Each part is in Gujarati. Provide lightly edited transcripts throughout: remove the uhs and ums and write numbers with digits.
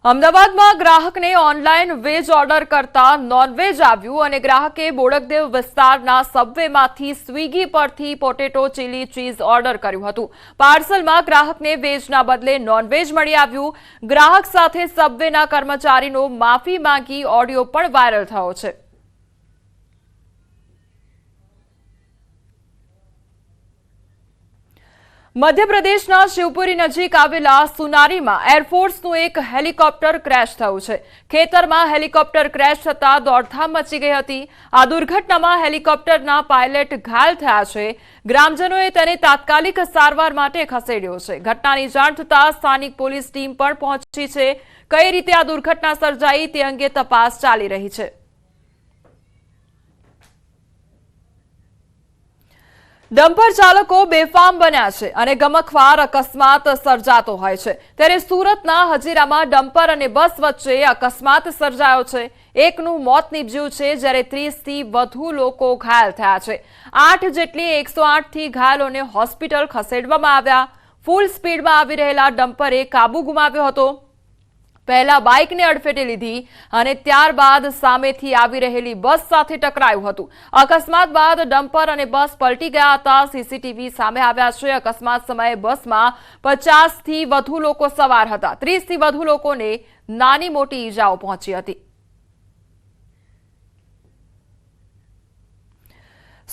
અમદાવાદમાં ગ્રાહકને ઓનલાઈન વેજ ઓર્ડર કરતા નોનવેજ આવ્યું અને ગ્રાહકે બોડકદેવ વિસ્તારના સબવેમાંથી સ્વિગી પરથી પોટેટો ચીલી ચીઝ ઓર્ડર કર્યું હતું। પાર્સલમાં ગ્રાહકને વેજના બદલે નોનવેજ મળી આવ્યું। ગ્રાહક સાથે સબવેના કર્મચારીનો માફી માંગી ઓડિયો પણ વાયરલ થયો છે। મધ્યપ્રદેશના શિવપુરી નજીક આવેલા સુનારીમાં એરફોર્સનું એક હેલિકોપ્ટર ક્રેશ થયું છે। ખેતરમાં હેલિકોપ્ટર ક્રેશ થતા દોડધામ મચી ગઈ હતી। આ દુર્ઘટનામાં હેલિકોપ્ટરના પાયલટ ઘાયલ થયા છે। ગ્રામજનોએ તેને તાત્કાલિક સારવાર માટે ખસેડ્યો છે। ઘટનાની જાણ થતાં સ્થાનિક પોલીસ ટીમ પણ પહોંચી છે। કઈ રીતે આ દુર્ઘટના સર્જાઈ તે અંગે તપાસ ચાલી રહી છે। ડમ્પર ચાલકો બેફામ બન્યા છે અને ગમખ્વાર અકસ્માત સર્જાતો હોય છે। ત્યારે સુરતના હજીરામાં ડમ્પર અને બસ વચ્ચે અકસ્માત સર્જાયો છે। એકનું મોત નીપજ્યું છે જ્યારે 30થી વધુ લોકો ઘાયલ થયા છે। 8 જેટલી 108થી ઘાયલોને હોસ્પિટલ ખસેડવામાં આવ્યા। ફૂલ સ્પીડમાં આવી રહેલા ડમ્પરે કાબુ ગુમાવ્યો હતો। પહેલા બાઇકને અડફેટે લીધી અને ત્યારબાદ સામેથી આવી રહેલી બસ સાથે ટકરાયું હતું। અકસ્માત બાદ ડમ્પર અને બસ પલટી ગયા હતા। સીસીટીવી સામે આવ્યા છે। અકસ્માત સમયે બસમાં 50થી વધુ લોકો સવાર હતા। 30થી વધુ લોકોને નાની મોટી ઈજાઓ પહોંચી હતી।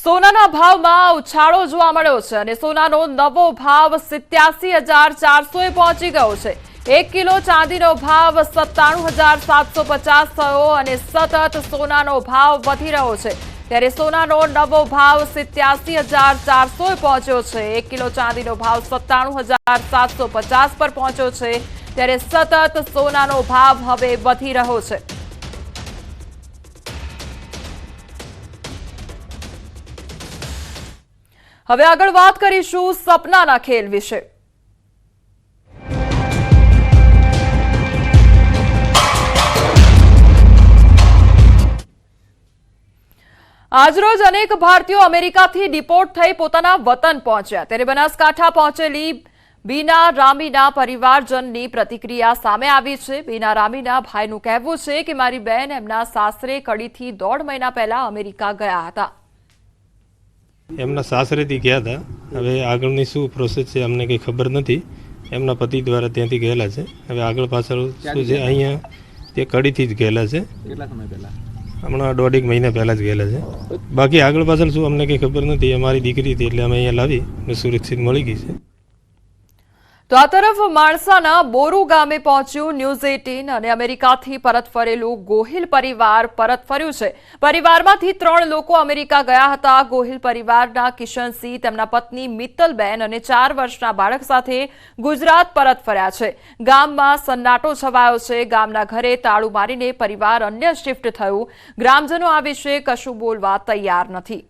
સોનાના ભાવમાં ઉછાળો જોવા મળ્યો છે અને સોનાનો નવો ભાવ 87,400 પહોંચી ગયો છે। 1 કિલો ચાંદીનો ભાવ 97,750 થયો અને સતત સોનાનો ભાવ વધી રહ્યો છે। ત્યારે સોનાનો નવો ભાવ 87,400 પહોંચ્યો છે। 1 કિલો ચાંદીનો ભાવ 97,750 પર પહોંચ્યો છે। ત્યારે સતત સોનાનો ભાવ હવે વધી રહ્યો છે। હવે આગળ વાત કરીશું સપનાના ખેલ વિશે। આજરોજ અનેક ભારતીયો અમેરિકાથી ડિપોર્ટ થઈ પોતાના વતન પહોંચ્યા। ત્યારે બનાસકાંઠા પહોંચેલી બીના રામીના પરિવારજનની પ્રતિક્રિયા સામે આવી છે। બીના રામીના ભાઈનું કહેવું છે કે મારી બહેન એમના સાસરે કડીથી 1.5 મહિના પહેલા અમેરિકા ગયા હતા। એમના સાસરેથી ગયા હતા। હવે આગળની શું પ્રોસેસ છે અમને કંઈ ખબર નથી। એમના પતિ દ્વારા ત્યાંથી ગયેલા છે। હવે આગળ પાછળ શું છે અહીંયા તે કડીથી જ ગયેલા છે। કેટલા સમય પહેલા? હમણાં 1.5 મહિના પહેલાં જ ગયેલા છે। બાકી આગળ પાછળ શું અમને કંઈ ખબર નથી। અમારી દીકરી હતી એટલે અમે અહીંયા લાવી અને સુરક્ષિત મળી ગઈ છે। તો આ તરફ માણસાના બોરુ ગામે પહોંચ્યું ન્યૂઝ 18 અને અમેરિકાથી પરત ફરેલું ગોહિલ પરિવાર પરત ફર્યું છે। પરિવારમાંથી 3 લોકો અમેરિકા ગયા હતા। ગોહિલ પરિવારના કિશનસિંહ તેમના પત્ની મિત્તલબેન અને 4 વર્ષના બાળક સાથે ગુજરાત પરત ફર્યા છે। ગામમાં સન્નાટો છવાયો છે। ગામના ઘરે તાળું મારીને પરિવાર અન્ય શિફ્ટ થયું। ગ્રામજનો આ વિશે કશું બોલવા તૈયાર નથી।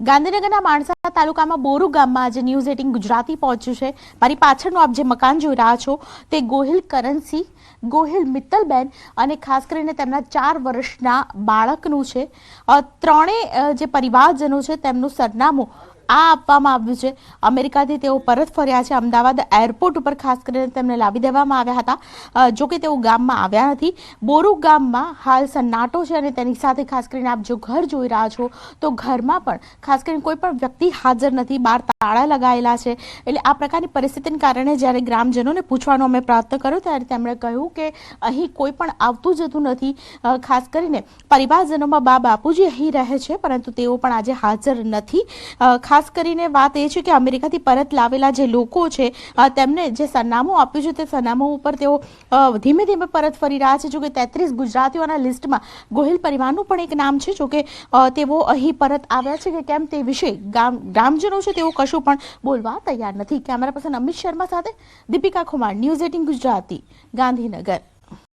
ગાંધીનગરના માણસા તાલુકામાં બોરુ ગામમાં આજે ન્યૂઝ 18 ગુજરાતી પહોંચ્યું છે। મારી પાછળનું આપ જે મકાન જોઈ રહ્યા છો તે ગોહિલ કરણસિંહ, ગોહિલ મિત્તલબેન અને ખાસ કરીને તેમના 4 વર્ષના બાળકનું છે। ત્રણેય જે પરિવારજનો છે તેમનું સરનામું આ આપવામાં આવ્યું છે। અમેરિકાથી તેઓ પરત ફર્યા છે। અમદાવાદ એરપોર્ટ ઉપર ખાસ કરીને તેમને લાવી દેવામાં આવ્યા હતા। જો કે તેઓ ગામમાં આવ્યા નથી। બોરુ ગામમાં હાલ સન્નાટો છે અને તેની સાથે ખાસ કરીને આપ જો ઘર જોઈ રહ્યા છો તો ઘરમાં પણ ખાસ કરીને કોઈ પણ વ્યક્તિ હાજર નથી। બહાર તાળા લગાવેલા છે। એટલે આ પ્રકારની પરિસ્થિતિને કારણે જ્યારે ગ્રામજનોને પૂછવાનો અમે પ્રયત્ન કર્યો ત્યારે તેમણે કહ્યું કે અહીં કોઈ પણ આવતું જતું નથી। ખાસ કરીને પરિવારજનોમાં બા બાપુજી અહીં રહે છે પરંતુ તેઓ પણ આજે હાજર નથી। ખાસ કરીને વાત એ છે કે અમેરિકાથી પરત લાવેલા જે લોકો છે તેમને જે સરનામું આપ્યું છે તે સરનામું ઉપર તેઓ ધીમે ધીમે પરત ફરી રહ્યા છે। જો કે 33 ગુજરાતીઓના લિસ્ટમાં ગોહિલ પરિવારનું પણ એક નામ છે। જો કે તેઓ અહીં પરત આવ્યા છે કે કેમ તે વિશે ગ્રામજનો છે તેઓ કશું પણ બોલવા તૈયાર નથી। કેમેરા પર્સન અમિત શર્મા સાથે દીપિકા કુમાર, ન્યૂઝ 18 ગુજરાતી, ગાંધીનગર।